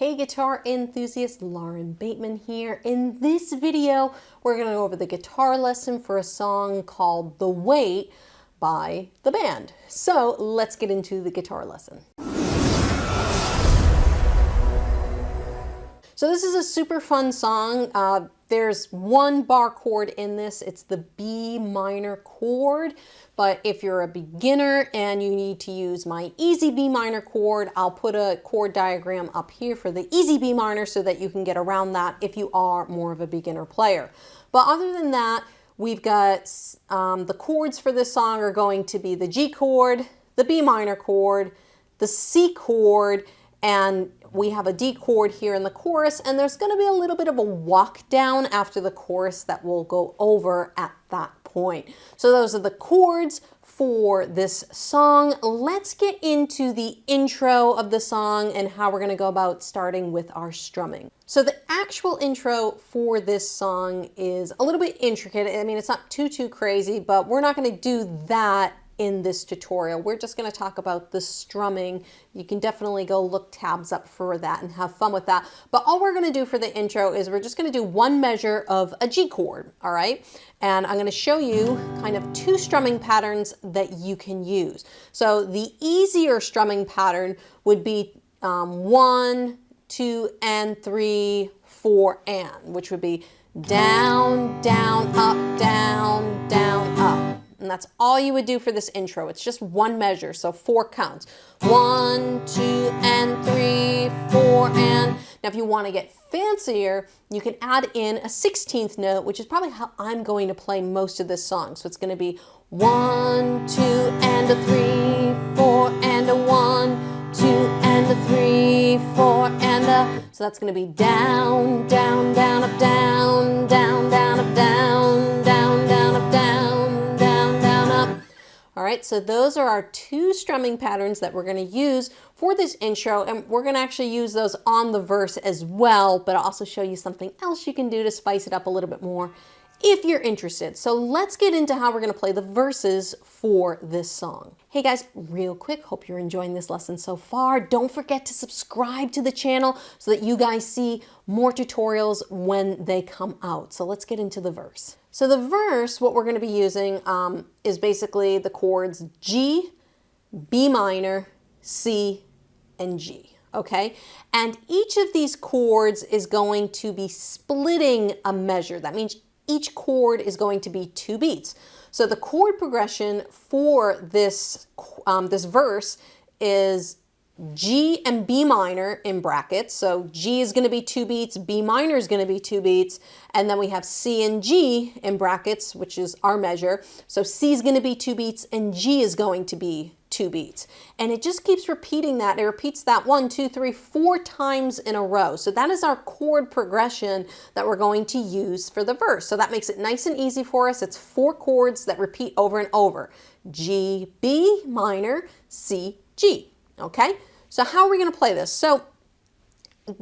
Hey guitar enthusiasts, Lauren Bateman here. In this video, we're going to go over the guitar lesson for a song called The Weight by the band. So let's get into the guitar lesson. So this is a super fun song. There's one bar chord in this. It's the B minor chord. But if you're a beginner and you need to use my easy B minor chord, I'll put a chord diagram up here for the easy B minor so that you can get around that if you are more of a beginner player. But other than that, we've got the chords for this song are going to be the G chord, the B minor chord, the C chord, and we have a D chord here in the chorus, and there's going to be a little bit of a walk down after the chorus that we'll go over at that point. So those are the chords for this song. Let's get into the intro of the song and how we're going to go about starting with our strumming. So the actual intro for this song is a little bit intricate. I mean, it's not too crazy, but we're not going to do that in this tutorial. We're just going to talk about the strumming. You can definitely go look tabs up for that and have fun with that. But all we're going to do for the intro is we're just going to do one measure of a G chord, all right? And I'm going to show you kind of two strumming patterns that you can use. So the easier strumming pattern would be 1, 2, and 3, 4, and, which would be down, down, up, down, down, up. And that's all you would do for this intro. It's just one measure, so 4 counts. 1, 2, and 3, 4, and. Now if you want to get fancier, you can add in a 16th note, which is probably how I'm going to play most of this song. So it's going to be 1, 2, and a 3, 4, and a 1, 2, and a 3, 4, and a. So that's going to be down, down, down, up, down, down, down, up, down, down, down, up, down. All right, so those are our two strumming patterns that we're going to use for this intro, and we're going to actually use those on the verse as well, but I'll also show you something else you can do to spice it up a little bit more if you're interested. So let's get into how we're going to play the verses for this song. Hey guys, real quick, hope you're enjoying this lesson so far. Don't forget to subscribe to the channel so that you guys see more tutorials when they come out. So let's get into the verse. So the verse, what we're going to be using is basically the chords G, B minor, C, and G, okay? And each of these chords is going to be splitting a measure. That means each chord is going to be 2 beats. So the chord progression for this, this verse is G and B minor in brackets. So G is going to be 2 beats, B minor is going to be 2 beats, and then we have C and G in brackets, which is our measure. So C is going to be 2 beats and G is going to be 2 beats. And it just keeps repeating that. It repeats that 1, 2, 3, 4 times in a row. So that is our chord progression that we're going to use for the verse. So that makes it nice and easy for us. It's 4 chords that repeat over and over. G, B minor, C, G. Okay? So how are we going to play this? So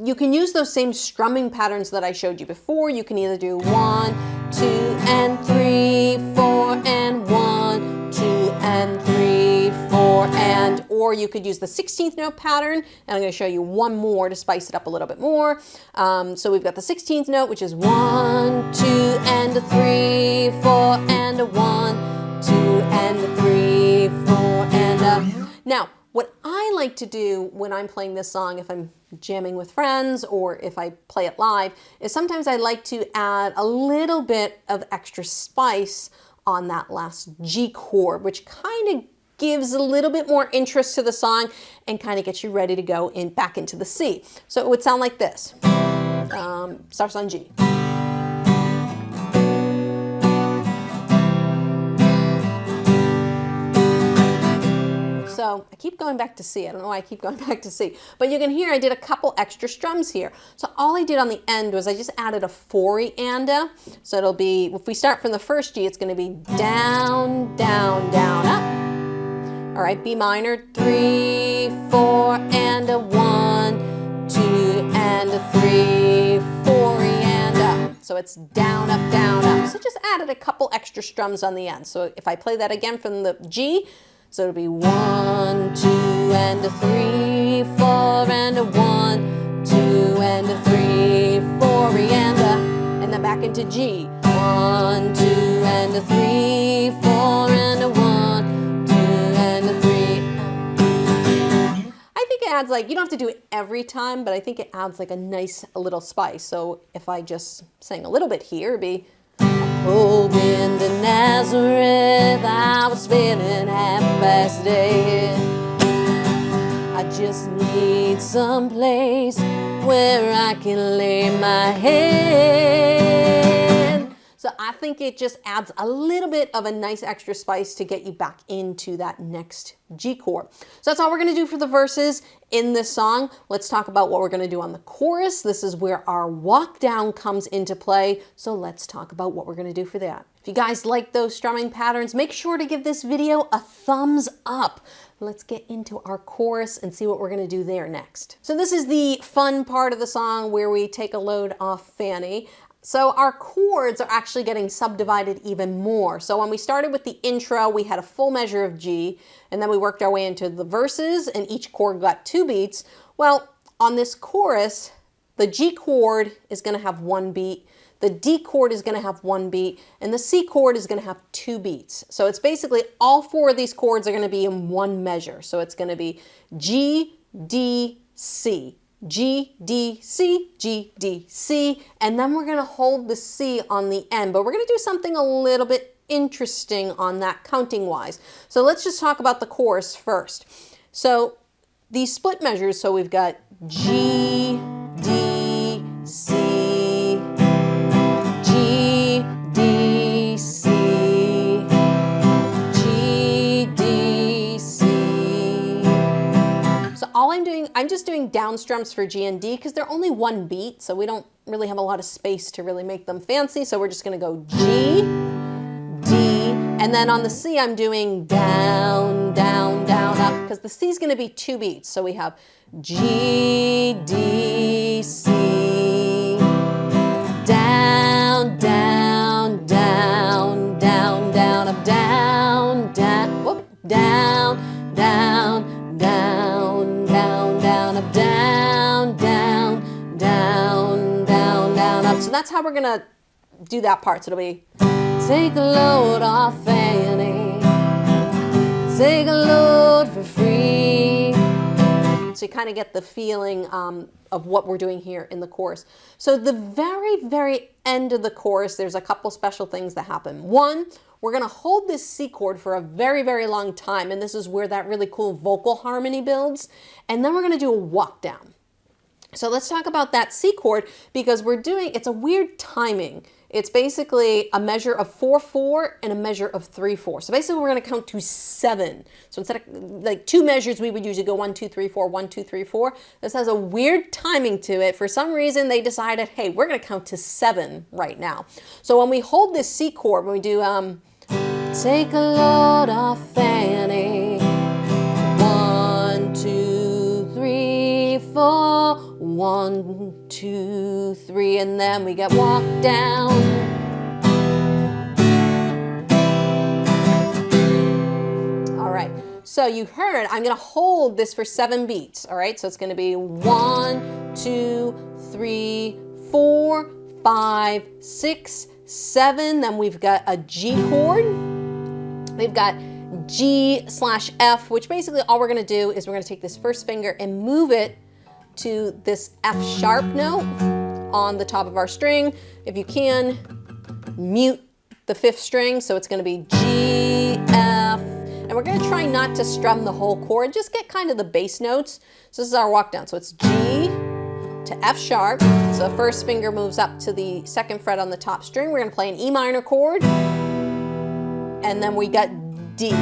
you can use those same strumming patterns that I showed you before. You can either do 1, 2, and 3, 4, and 1, 2, and 3, 4, and, or you could use the 16th note pattern, and I'm going to show you one more to spice it up a little bit more. So we've got the 16th note, which is 1, 2, and a 3, 4, and a 1, 2, and a 3, 4, and a. Now, what I like to do when I'm playing this song, if I'm jamming with friends or if I play it live, is sometimes I like to add a little bit of extra spice on that last G chord, which kind of gives a little bit more interest to the song and kind of gets you ready to go back into the C. So it would sound like this. Starts on G. So I keep going back to C. I don't know why I keep going back to C. But you can hear I did a couple extra strums here. So all I did on the end was I just added a 4-anda. So it'll be, if we start from the first G, it's going to be down, down, down, up. All right, B minor, 3, 4, and a 1, 2, and a 3, 4, and up. So it's down, up, down, up. So just added a couple extra strums on the end. So if I play that again from the G, so it'll be 1, 2, and a 3, 4, and a 1, 2, back into G. 1, 2, and a 3, 4, and a 1, 2, and a 3. I think it adds, like, you don't have to do it every time, but I think it adds like a nice little spice. So if I just sang a little bit here, it'd be, pulled into Nazareth, I was feeling half-past dead. I just need some place where I can lay my head. So I think it just adds a little bit of a nice extra spice to get you back into that next G chord. So that's all we're going to do for the verses in this song. Let's talk about what we're going to do on the chorus. This is where our walk down comes into play. So let's talk about what we're going to do for that. If you guys like those strumming patterns, make sure to give this video a thumbs up. Let's get into our chorus and see what we're going to do there next. So this is the fun part of the song where we take a load off Fanny. So our chords are actually getting subdivided even more. So when we started with the intro, we had a full measure of G, and then we worked our way into the verses, and each chord got 2 beats. Well, on this chorus, the G chord is going to have 1 beat, the D chord is going to have 1 beat, and the C chord is going to have 2 beats. So it's basically all 4 of these chords are going to be in one measure. So it's going to be G, D, C. G, D, C, G, D, C, and then we're going to hold the C on the end, but we're going to do something a little bit interesting on that counting wise. So let's just talk about the chorus first. So these split measures, so we've got G, D, C, G, D, C, G, D, C. So all I'm just doing down strums for G and D because they're only 1 beat, so we don't really have a lot of space to really make them fancy. So we're just going to go G, D, and then on the C I'm doing down, down, down, up, because the C is going to be 2 beats. So we have G, D, C, down, down, down, down, down, up, down, down, whoop, down, down, down, down, down, up, down, down, down, down, down, up. So that's how we're gonna do that part. So it'll be take a load off Fanny, take a load for free. So you kind of get the feeling of what we're doing here in the chorus. So the very, very end of the chorus, there's a couple special things that happen. One, we're going to hold this C chord for a very, very long time, and this is where that really cool vocal harmony builds. And then we're going to do a walk down. So let's talk about that C chord because it's a weird timing. It's basically a measure of 4/4 and a measure of 3/4. So basically we're going to count to 7. So instead of like 2 measures, we would usually go 1, 2, 3, 4, 1, 2, 3, 4. This has a weird timing to it. For some reason, they decided, hey, we're going to count to 7 right now. So when we hold this C chord, when we do take a load off Fanny, 1, 2, 3, 4, 1, 2, 3, and then we get walk down. All right, so you heard I'm going to hold this for 7 beats. All right, so it's going to be 1, 2, 3, 4, 5, 6, 7. Then we've got a G chord. We've got G/F, which basically all we're going to do is we're going to take this first finger and move it to this F sharp note on the top of our string. If you can, mute the 5th string, so it's going to be G, F, and we're going to try not to strum the whole chord, just get kind of the bass notes. So this is our walk down. So it's G to F sharp. So the first finger moves up to the 2nd fret on the top string. We're going to play an E minor chord, and then we got D.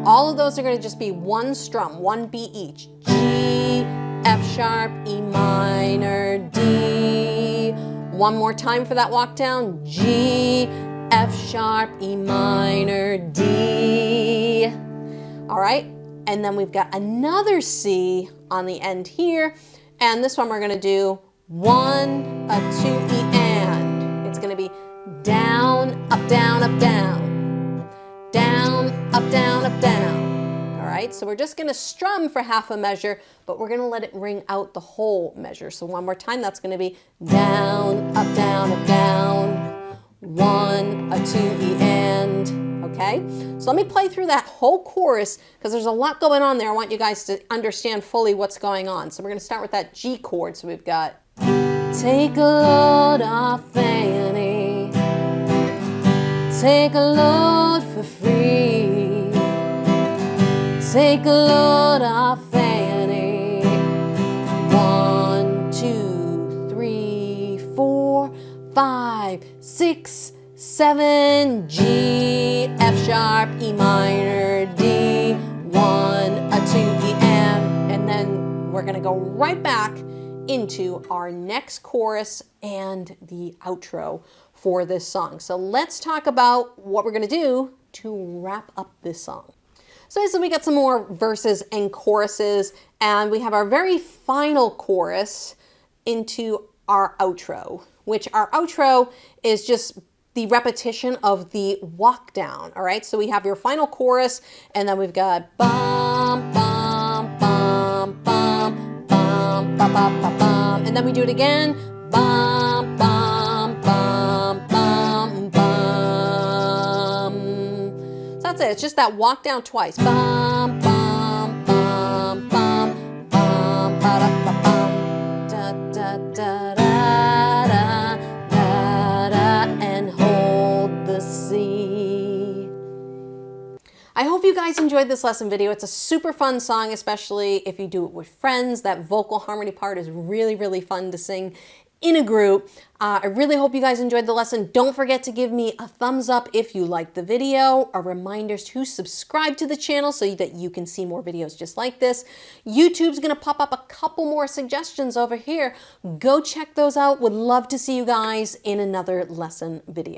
All of those are going to just be 1 strum, 1 beat each. G, F sharp, E minor, D. One more time for that walk down. G, F sharp, E minor, D. All right, and then we've got another C on the end here. And this one we're going to do 1, a 2, E, and. It's going to be down, up, down, up, down. Down, up, down, up, down. All right? So we're just gonna strum for half a measure, but we're gonna let it ring out the whole measure. So one more time, that's gonna be down, up, down, up, down, 1, a 2, E end, okay? So let me play through that whole chorus because there's a lot going on there. I want you guys to understand fully what's going on. So we're gonna start with that G chord. So we've got, take a load off Annie, take a load for free, take a load off Annie, 1, 2, 3, 4, 5, 6, 7, G, F sharp, E minor, D, 1, a 2, E, M, and then we're gonna go right back into our next chorus and the outro for this song. So let's talk about what we're gonna do to wrap up this song. So we got some more verses and choruses, and we have our very final chorus into our outro, which our outro is just the repetition of the walk down, all right? So we have your final chorus, and then we've got bum, bum, bum, bum, bum, bum, bum, bum, bum, and then we do it again, bum, bum, bum, bum, bum. So that's it, it's just that walk down twice, bum, bum, bum, bum, bum, ba, da, ba, bum, da, da, da, da, da, da, da, and hold the C. I hope you guys enjoyed this lesson video. It's a super fun song, especially if you do it with friends. That vocal harmony part is really, really fun to sing in a group. I really hope you guys enjoyed the lesson. Don't forget to give me a thumbs up if you liked the video. A reminder to subscribe to the channel so that you can see more videos just like this. YouTube's gonna pop up a couple more suggestions over here. Go check those out. Would love to see you guys in another lesson video.